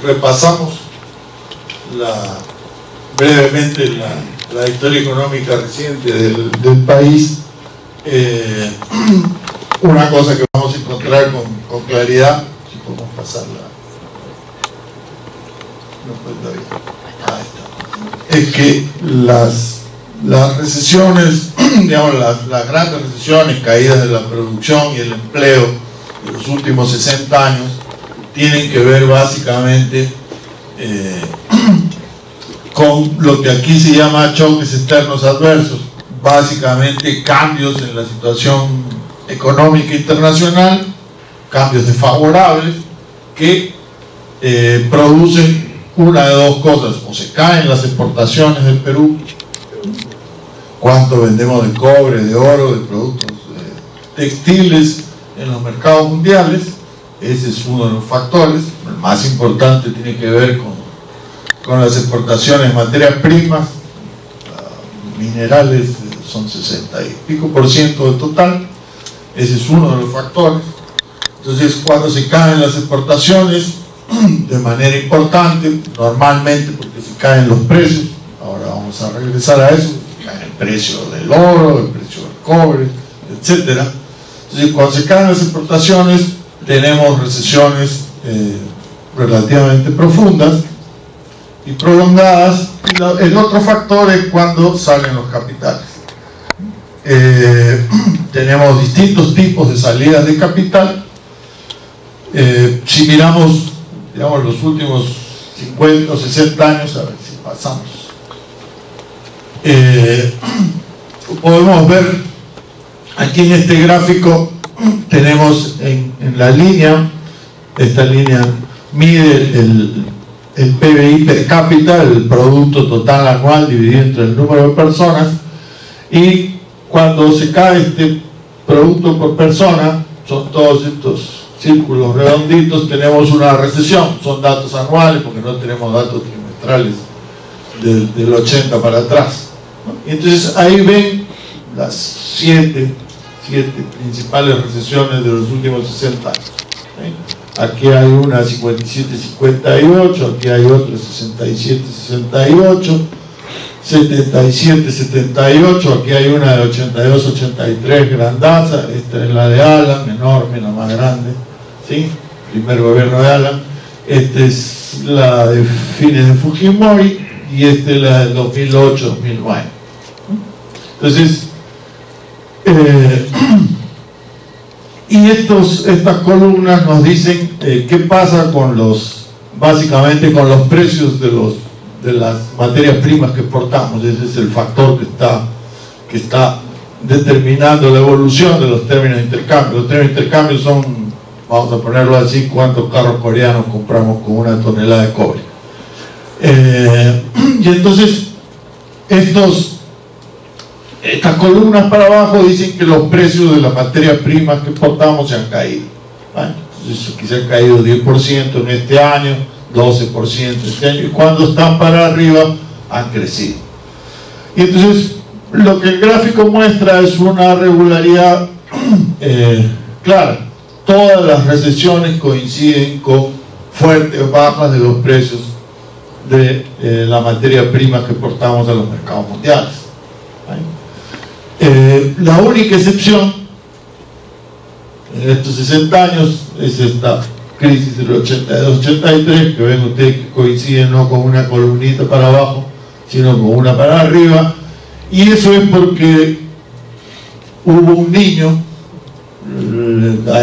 repasamos brevemente la historia económica reciente del país, una cosa que vamos a encontrar con claridad, si podemos pasarla, no puedo bien. Es que las recesiones, digamos, las grandes recesiones, caídas de la producción y el empleo de los últimos 60 años, tienen que ver básicamente con lo que aquí se llama choques externos adversos, básicamente cambios en la situación económica internacional, cambios desfavorables que producen una de dos cosas: o se caen las exportaciones del Perú, cuánto vendemos de cobre, de oro, de productos textiles en los mercados mundiales. Ese es uno de los factores. El más importante tiene que ver con las exportaciones de materias primas, minerales, son 60 y pico % del total. Ese es uno de los factores. Entonces, cuando se caen las exportaciones de manera importante, normalmente porque se caen los precios, ahora vamos a regresar a eso, cae el precio del oro, el precio del cobre, etcétera. Entonces, cuando se caen las exportaciones, tenemos recesiones relativamente profundas y prolongadas. Y el otro factor es cuando salen los capitales. Tenemos distintos tipos de salidas de capital. Si miramos, digamos, los últimos 50 o 60 años, a ver si pasamos, podemos ver aquí en este gráfico, tenemos en la línea, esta línea mide el PBI per cápita, el producto total anual dividido entre el número de personas, y cuando se cae este producto por persona, son todos estos círculos redonditos, tenemos una recesión. Son datos anuales porque no tenemos datos trimestrales del 80 para atrás, ¿no? Y entonces ahí ven las siete principales recesiones de los últimos 60 años, ¿sí? Aquí hay una 57-58, aquí hay otra 67-68, 77-78, aquí hay una de 82-83, grandaza. Esta es la de Alan, enorme, la más grande, ¿sí? Primer gobierno de Alan. Esta es la de fines de Fujimori y esta es la del 2008-2009. Entonces, y estas columnas nos dicen qué pasa con básicamente con los precios de las materias primas que exportamos. Ese es el factor que está determinando la evolución de los términos de intercambio. Los términos de intercambio son, vamos a ponerlo así, cuántos carros coreanos compramos con una tonelada de cobre. Y entonces estas columnas para abajo dicen que los precios de las materias primas que exportamos se han caído, ¿vale? Entonces, aquí se han caído 10% en este año, 12% este año, y cuando están para arriba han crecido. Y entonces lo que el gráfico muestra es una regularidad clara. Todas las recesiones coinciden con fuertes bajas de los precios de la materia prima que exportamos a los mercados mundiales, ¿vale? La única excepción en estos 60 años es esta crisis del 82-83, que ven ustedes que coincide no con una columnita para abajo, sino con una para arriba, y eso es porque hubo un niño,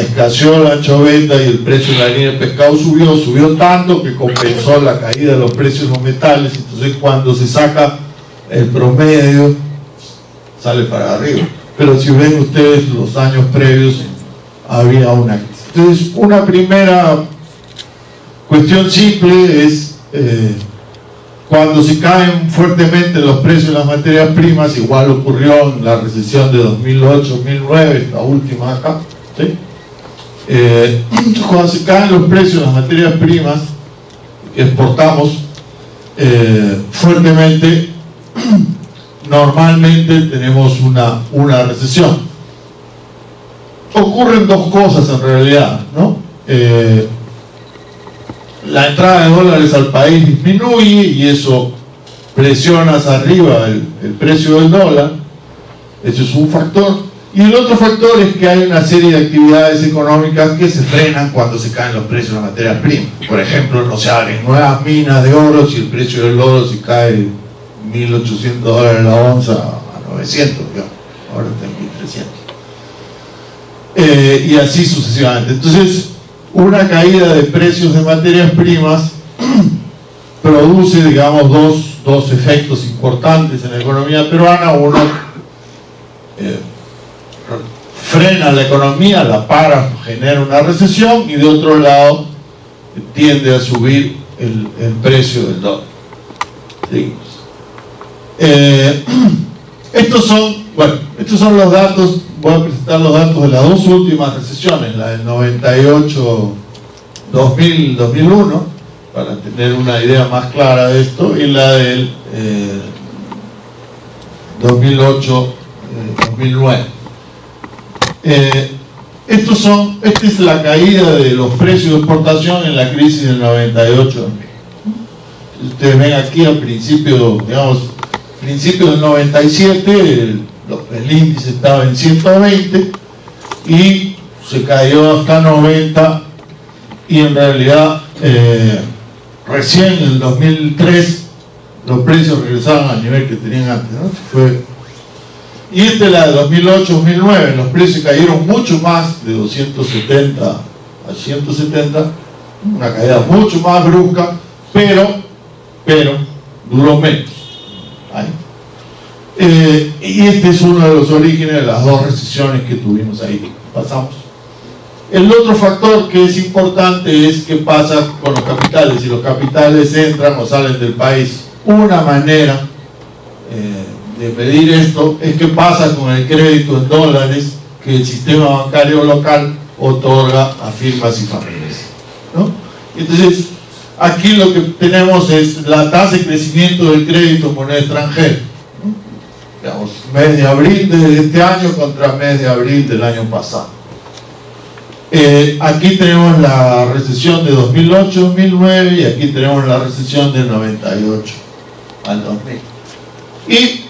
escaseó la anchoveta y el precio de la línea de pescado subió tanto que compensó la caída de los precios de los metales. Entonces, cuando se saca el promedio, sale para arriba. Pero si ven ustedes los años previos, había una crisis. Entonces, una primera cuestión simple es cuando se caen fuertemente los precios de las materias primas, igual ocurrió en la recesión de 2008-2009, la última acá, ¿sí? Cuando se caen los precios de las materias primas que exportamos fuertemente, normalmente tenemos una recesión. Ocurren dos cosas en realidad, ¿no? la entrada de dólares al país disminuye y eso presiona hacia arriba el precio del dólar. Eso es un factor. Y el otro factor es que hay una serie de actividades económicas que se frenan cuando se caen los precios de las materias primas. Por ejemplo, no se abren nuevas minas de oro si el precio del oro se cae $1.800 la onza a 900, digamos. Ahora está en 1.300. Y así sucesivamente. Entonces, una caída de precios de materias primas produce, digamos, dos efectos importantes en la economía peruana. Uno, frena la economía, la para, genera una recesión, y de otro lado tiende a subir el precio del dólar. ¿Sí? Estos son los datos. Voy a presentar los datos de las dos últimas recesiones, la del 98-2000-2001, para tener una idea más clara de esto, y la del 2008-2009. Esta es la caída de los precios de exportación en la crisis del 98. Ustedes ven aquí al principio, digamos, principio del 97, el índice estaba en 120 y se cayó hasta 90, y en realidad recién en el 2003 los precios regresaron al nivel que tenían antes, ¿no? Y esta es la de 2008-2009, los precios cayeron mucho más, de 270 a 170, una caída mucho más brusca, pero duró menos. Y este es uno de los orígenes de las dos recesiones que tuvimos ahí. Pasamos. El otro factor que es importante es qué pasa con los capitales. Si los capitales entran o salen del país. Una manera de medir esto es qué pasa con el crédito en dólares que el sistema bancario local otorga a firmas y familias, ¿no? Entonces, aquí lo que tenemos es la tasa de crecimiento del crédito en moneda extranjera, ¿no? Digamos, mes de abril de este año contra mes de abril del año pasado. Aquí tenemos la recesión de 2008-2009 y aquí tenemos la recesión del 98 al 2000. Y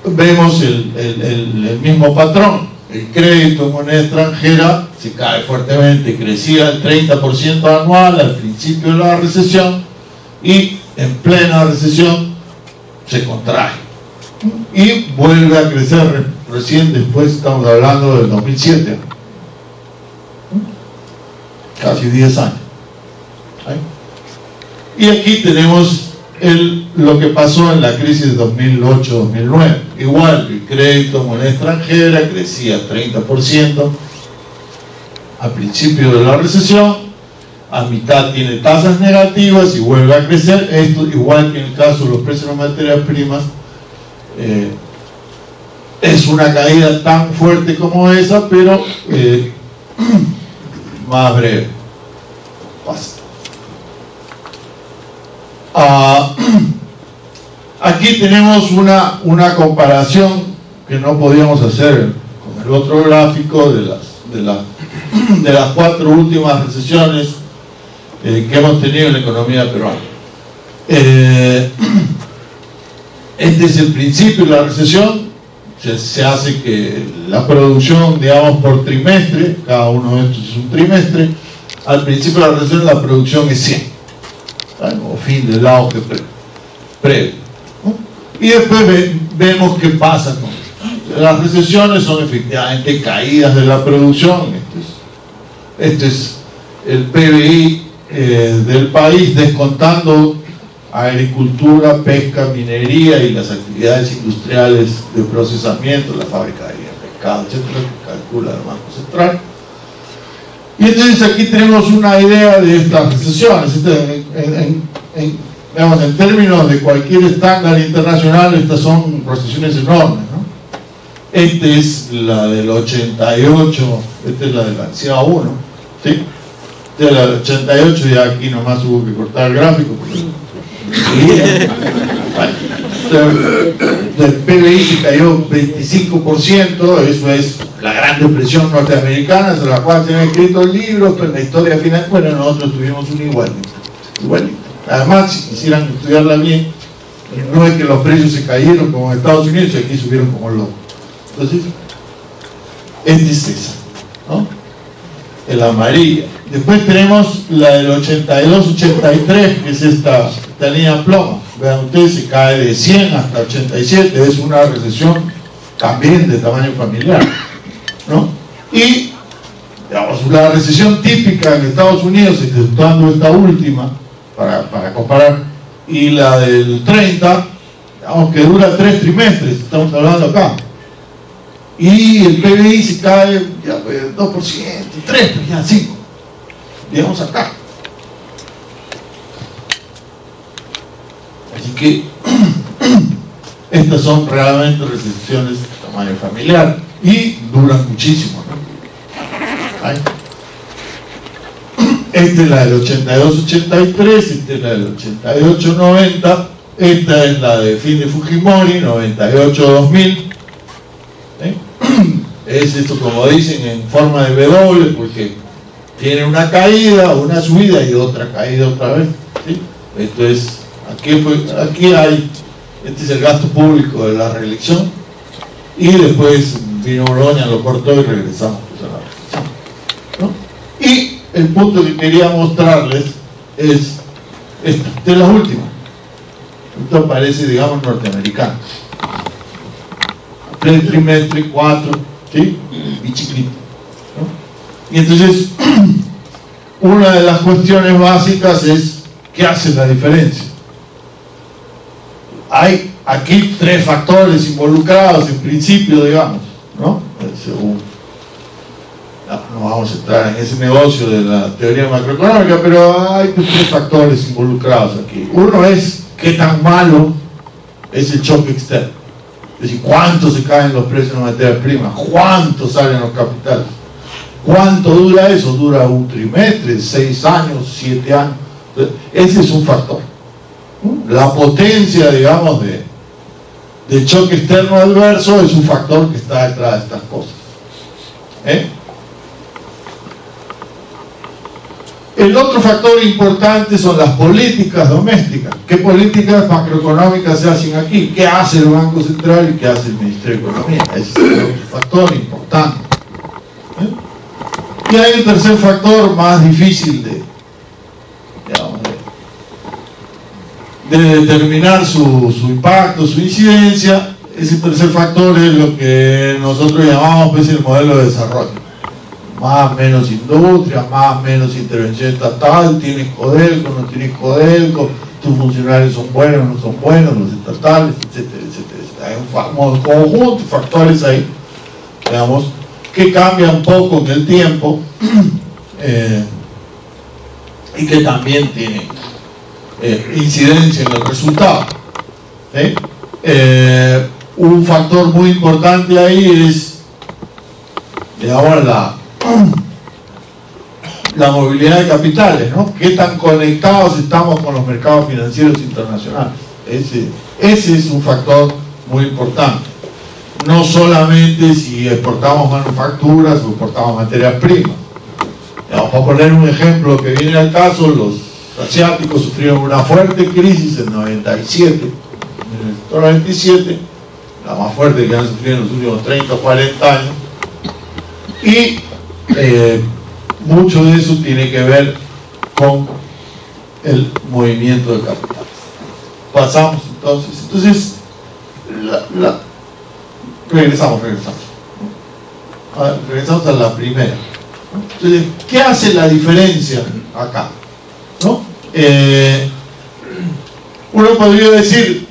vemos el mismo patrón. El crédito en moneda extranjera se cae fuertemente, crecía el 30% anual al principio de la recesión y en plena recesión se contrae y vuelve a crecer recién después. Estamos hablando del 2007, casi 10 años. Y aquí tenemos lo que pasó en la crisis de 2008-2009. Igual, el crédito en moneda extranjera crecía 30% al principio de la recesión, a mitad tiene tasas negativas y vuelve a crecer. Esto, igual que en el caso de los precios de las materias primas, es una caída tan fuerte como esa, pero más breve. Aquí tenemos una comparación que no podíamos hacer con el otro gráfico de las 4 últimas recesiones que hemos tenido en la economía peruana. Este es el principio de la recesión. Se hace que la producción, digamos, por trimestre, cada uno de estos es un trimestre. Al principio de la recesión la producción es 100, o fin del auge previo, ¿no? Y después vemos qué pasa con esto. Las recesiones son efectivamente caídas de la producción. Este es el PBI del país, descontando agricultura, pesca, minería y las actividades industriales de procesamiento, la fábrica de pescado, etcétera, que calcula el Banco Central. Y entonces aquí tenemos una idea de estas recesiones. Digamos, en términos de cualquier estándar internacional, estas son recesiones enormes, ¿no? Esta es la del 88, esta es la del ANSIA 1, ¿sí? De la del 88, ya aquí nomás hubo que cortar el gráfico porque del PBI se cayó 25%. Eso es la Gran Depresión norteamericana, sobre la cual se han escrito libros, pero en la historia final, bueno, nosotros tuvimos un igual. igual. Además, si quisieran estudiarla bien, no es que los precios se cayeron como en Estados Unidos y aquí subieron como locos. Entonces, esta es esa, ¿no? El amarilla. Después tenemos la del 82-83, que es esta línea plomo. Vean ustedes, se cae de 100 hasta 87, es una recesión también de tamaño familiar, ¿no? Y, digamos, la recesión típica en Estados Unidos, exceptuando esta última, para comparar, y la del 30, digamos que dura 3 trimestres, estamos hablando acá. Y el PBI se cae ya 2%, 3%, ya 5%, digamos acá. Así que estas son realmente recesiones de tamaño familiar y duran muchísimo, ¿no? Ahí. Esta es la del 82-83, esta es la del 88-90, esta es la de fin de Fujimori, 98-2000. Es esto, como dicen, en forma de W, porque tiene una caída, una subida y otra caída otra vez, ¿sí? Esto es, aquí hay, este es el gasto público de la reelección, y después vino Oroña, lo cortó y regresamos pues a la reelección, ¿no? Y el punto que quería mostrarles es esta es la última. Esto parece, digamos, norteamericano. 3 trimestres, 4, ¿sí? Bichiclito, ¿no? Y entonces, una de las cuestiones básicas es ¿qué hace la diferencia? Hay aquí 3 factores involucrados en principio, digamos, ¿no? Según, no vamos a entrar en ese negocio de la teoría macroeconómica, pero hay 3 factores involucrados aquí. Uno es qué tan malo es el choque externo. Es decir, cuánto se caen los precios de materias primas, cuánto salen los capitales, cuánto dura eso, dura un trimestre, 6 años, 7 años. Entonces, ese es un factor. La potencia, digamos, del choque externo adverso es un factor que está detrás de estas cosas. El otro factor importante son las políticas domésticas. ¿Qué políticas macroeconómicas se hacen aquí? ¿Qué hace el Banco Central y qué hace el Ministerio de Economía? Ese es el otro factor importante. Y hay un tercer factor más difícil de determinar su impacto, su incidencia. Ese tercer factor es lo que nosotros llamamos pues, el modelo de desarrollo. Más menos industria, más menos intervención estatal, tienes Codelco, no tienes Codelco, tus funcionarios son buenos, no son buenos, los estatales, etcétera, etcétera. Hay un conjunto de factores ahí, digamos, que cambian un poco en el tiempo y que también tienen incidencia en el resultado. Un factor muy importante ahí es, digamos, la movilidad de capitales, ¿no? ¿Qué tan conectados estamos con los mercados financieros internacionales? Ese es un factor muy importante. No solamente si exportamos manufacturas o exportamos materias primas. Vamos a poner un ejemplo que viene al caso. Los asiáticos sufrieron una fuerte crisis en 97, en el 97, la más fuerte que han sufrido en los últimos 30 o 40 años, y mucho de eso tiene que ver con el movimiento de capital. Pasamos entonces regresamos a la primera. Entonces, ¿qué hace la diferencia acá? ¿No? Uno podría decir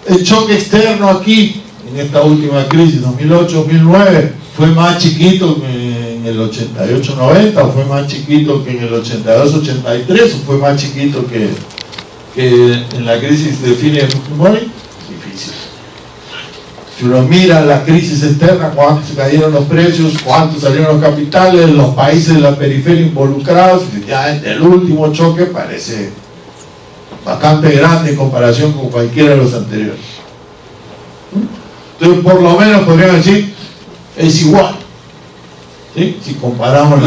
el choque externo aquí en esta última crisis 2008-2009 fue más chiquito que en el 88-90, o fue más chiquito que en el 82-83, o fue más chiquito que en la crisis de fines de Fujimori. Difícil. Si uno mira la crisis externa, cuánto se cayeron los precios, cuánto salieron los capitales, los países de la periferia involucrados, efectivamente el último choque parece bastante grande en comparación con cualquiera de los anteriores. Entonces, por lo menos podríamos decir, es igual, ¿sí? Si comparamos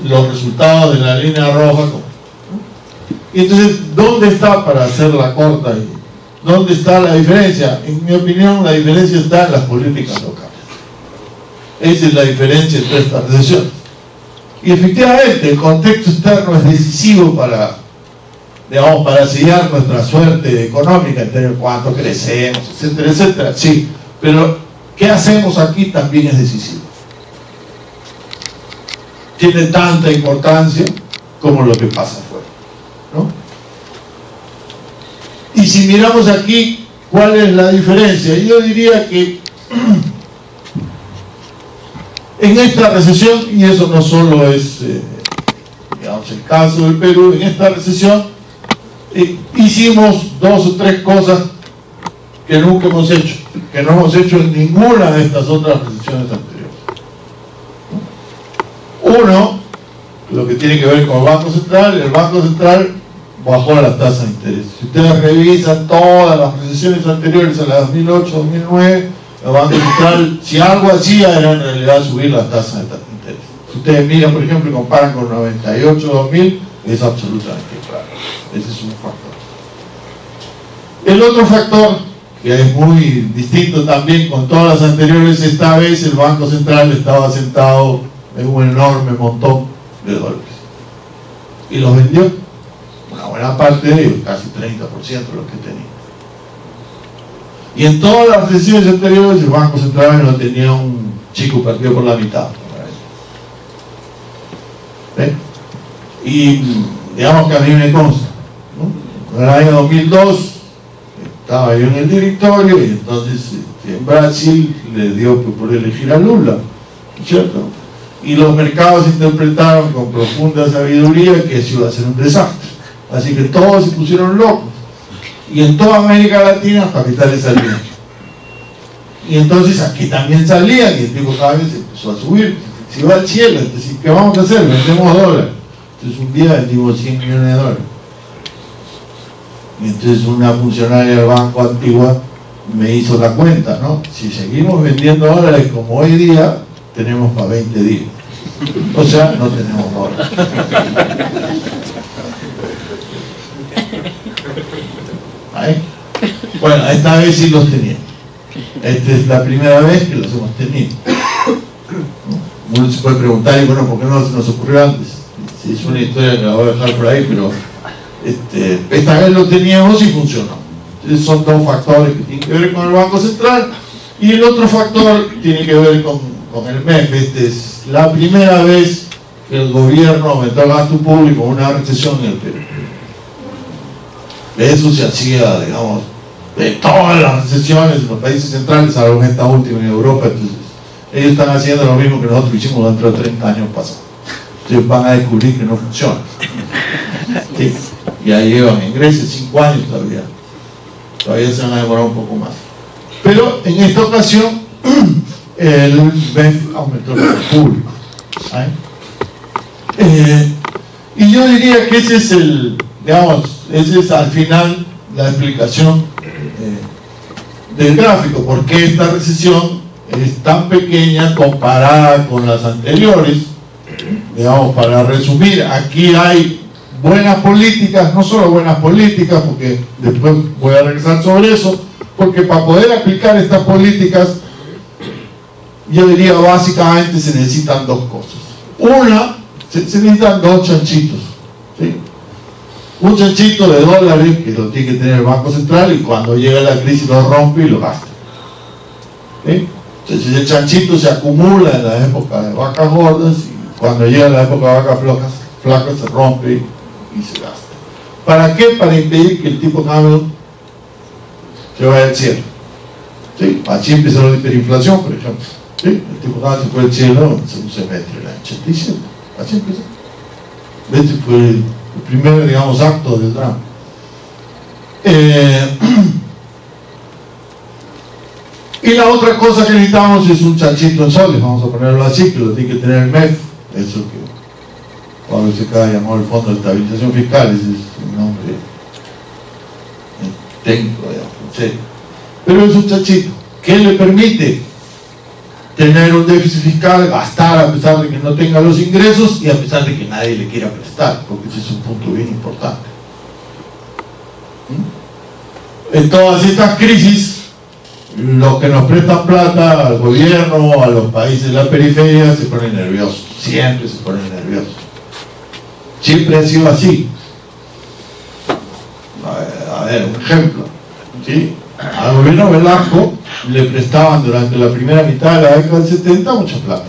los resultados de la línea roja Y entonces, ¿dónde está, para hacerla corta, dónde está la diferencia? En mi opinión, la diferencia está en las políticas locales. Esa es la diferencia entre estas decisiones. Y efectivamente, el contexto externo es decisivo para, digamos, para sellar nuestra suerte económica, en términos de cuánto crecemos, etcétera, etcétera. Sí, pero ¿qué hacemos aquí también es decisivo? Tiene tanta importancia como lo que pasa afuera, ¿no? Y si miramos aquí, ¿cuál es la diferencia? Yo diría que en esta recesión, y eso no solo es digamos, el caso del Perú, en esta recesión hicimos 2 o 3 cosas que nunca hemos hecho, que no hemos hecho en ninguna de estas otras recesiones anteriores. Uno, lo que tiene que ver con el Banco Central bajó las tasas de interés. Si ustedes revisan todas las recesiones anteriores a la 2008, 2009, el Banco Central, si algo hacía, era en realidad subir las tasas de interés. Si ustedes miran, por ejemplo, y comparan con 98, 2000, es absolutamente claro. Ese es un factor. El otro factor, que es muy distinto también con todas las anteriores, esta vez el Banco Central estaba sentado en un enorme montón de dólares. Y los vendió. Una buena parte de ellos, casi 30% de lo que tenía. Y en todas las recesiones anteriores el Banco Central no tenía un chico partido por la mitad. ¿Ven? Y digamos que a mí me consta, ¿no? En el año 2002 estaba yo en el directorio y entonces en Brasil le dio por elegir a Lula, ¿cierto? Y los mercados interpretaron con profunda sabiduría que eso iba a ser un desastre. Así que todos se pusieron locos. Y en toda América Latina los capitales salían. Y entonces aquí también salían y el tipo cada vez empezó a subir. Se iba al cielo. Entonces, ¿qué vamos a hacer? Vendemos dólares. Entonces un día vendimos 100 millones de dólares. Y entonces una funcionaria del banco antigua me hizo la cuenta, ¿no? Si seguimos vendiendo dólares como hoy día, tenemos para 20 días. O sea, no tenemos dólares. ¿Ahí? Bueno, esta vez sí los tenía. Esta es la primera vez que los hemos tenido. Uno se puede preguntar, y bueno, ¿por qué no se nos ocurrió antes? Sí, es una historia que la voy a dejar por ahí, pero esta vez lo teníamos y funcionó. Entonces son 2 factores que tienen que ver con el Banco Central, y el otro factor tiene que ver con el MEF. Esta es la primera vez que el gobierno aumentó el gasto público en una recesión en el Perú. Eso se hacía, digamos, de todas las recesiones en los países centrales, salvo en esta última en Europa. Entonces, ellos están haciendo lo mismo que nosotros hicimos durante los 30 años pasados. Entonces van a descubrir que no funciona. ¿Sí? Ya llevan en Grecia 5 años todavía se van a demorar un poco más. Pero en esta ocasión el MEF aumentó el gasto público. Y yo diría que ese es esa es al final la explicación del gráfico, porque esta recesión es tan pequeña comparada con las anteriores. Digamos, para resumir, aquí hay buenas políticas, no solo buenas políticas, porque después voy a regresar sobre eso, porque para poder aplicar estas políticas, yo diría básicamente se necesitan 2 cosas. Una, se necesitan 2 chanchitos, ¿sí? Un chanchito de dólares que lo tiene que tener el Banco Central, y cuando llega la crisis lo rompe y lo gasta, ¿sí? Entonces el chanchito se acumula en la época de vacas gordas, y cuando llega la época de vacas flacas se rompe y se gasta. ¿Para qué? Para impedir que el tipo de cambio se vaya al cielo, ¿sí? Así empezó la hiperinflación, por ejemplo, ¿sí? El tipo de cambio se fue al cielo en un semestre del año 87. Así empezó. Este fue el primer, digamos, acto del drama. Y la otra cosa que necesitamos es un chanchito en soles, vamos a ponerlo así, que lo tiene que tener el MEF, eso que Pablo Secada llamó el Fondo de Estabilización Fiscal, ese es un nombre técnico, digamos, ¿sí? Pero es un chanchito que le permite tener un déficit fiscal, gastar a pesar de que no tenga los ingresos y a pesar de que nadie le quiera prestar, porque ese es un punto bien importante. En todas estas crisis, los que nos prestan plata al gobierno, a los países de la periferia, se ponen nerviosos, siempre se ponen nerviosos. Siempre ha sido así. A ver, un ejemplo, ¿sí? Al gobierno Velasco le prestaban durante la primera mitad de la década del 70 mucha plata.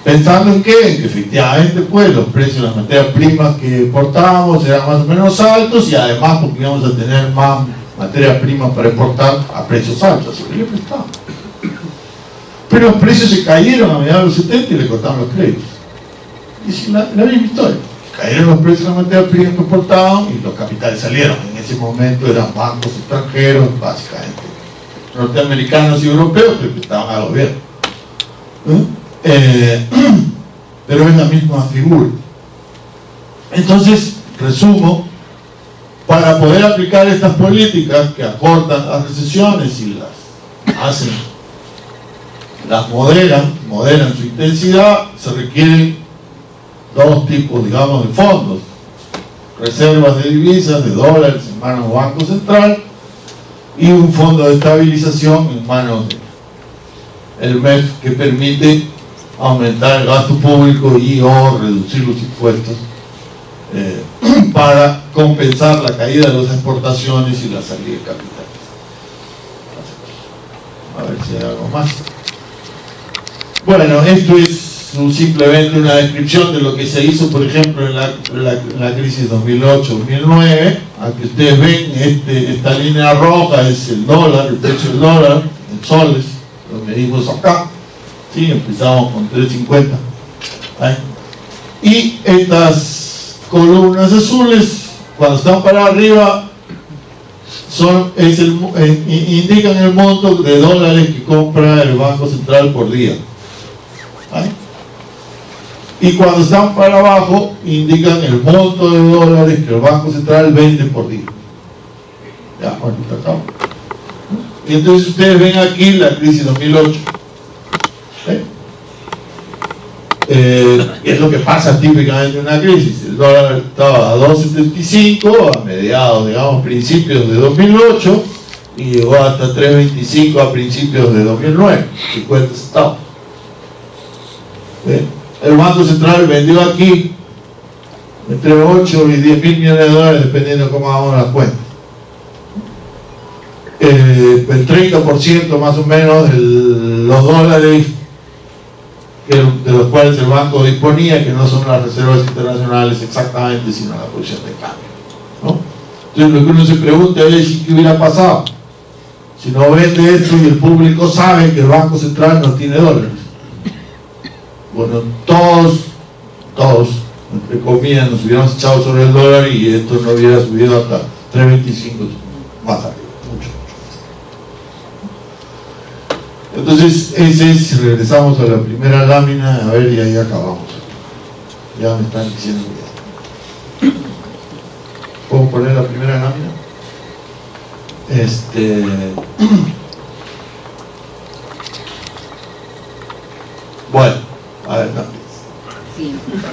Pensando en que efectivamente pues los precios de las materias primas que exportábamos eran más o menos altos, y además porque íbamos a tener más materias primas para exportar a precios altos, así que le prestaban. Pero los precios se cayeron a mediados de los 70 y le cortaron los créditos. Y es la misma historia. Cayeron los precios de las materias primas que exportaban y los capitales salieron. En ese momento eran bancos extranjeros, básicamente norteamericanos y europeos, que prestaban al gobierno. Pero es la misma figura. Entonces, resumo, para poder aplicar estas políticas que acortan las recesiones y las moderan su intensidad, se requieren dos tipos, digamos, de fondos: reservas de divisas, de dólares en manos del Banco Central, y un fondo de estabilización en manos del MEF, que permite aumentar el gasto público y o reducir los impuestos para compensar la caída de las exportaciones y la salida de capitales. A ver si hay algo más. Bueno, esto es simplemente una descripción de lo que se hizo, por ejemplo, en la crisis 2008-2009. Aquí ustedes ven, esta línea roja es el dólar, el precio del dólar en soles, lo medimos acá. Sí, empezamos con 3.50. Y estas columnas azules, cuando están para arriba, indican el monto de dólares que compra el Banco Central por día. Y cuando están para abajo, indican el monto de dólares que el Banco Central vende por día. Ya, bueno, acá. Y entonces ustedes ven aquí la crisis 2008. Es lo que pasa típicamente en una crisis. El dólar estaba a 2.75 a mediados, digamos, principios de 2008, y llegó hasta 3.25 a principios de 2009, 50 centavos. El Banco Central vendió aquí entre 8 y 10 mil millones de dólares, dependiendo de cómo hagamos las cuentas. El 30% más o menos de los dólares de los cuales el banco disponía, que no son las reservas internacionales exactamente, sino la posición de cambio, ¿no? Entonces lo que uno se pregunta es ¿qué hubiera pasado si no vende esto y el público sabe que el Banco Central no tiene dólares? Bueno, todos, entre comillas, nos hubiéramos echado sobre el dólar y esto no hubiera subido hasta 3.25 más arriba, mucho. Entonces, regresamos a la primera lámina, a ver, y ahí acabamos. Ya me están diciendo ya. ¿Puedo poner la primera lámina? Bueno, a ver, no.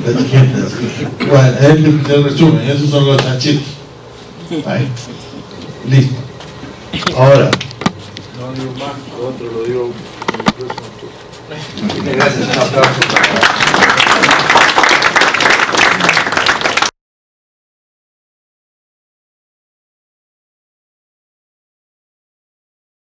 La siguiente. Bueno, es el resumen, esos son los chanchitos. Ahí. Listo. Ahora. No digo más, lo otro lo digo en el próximo turno. Gracias, un aplauso.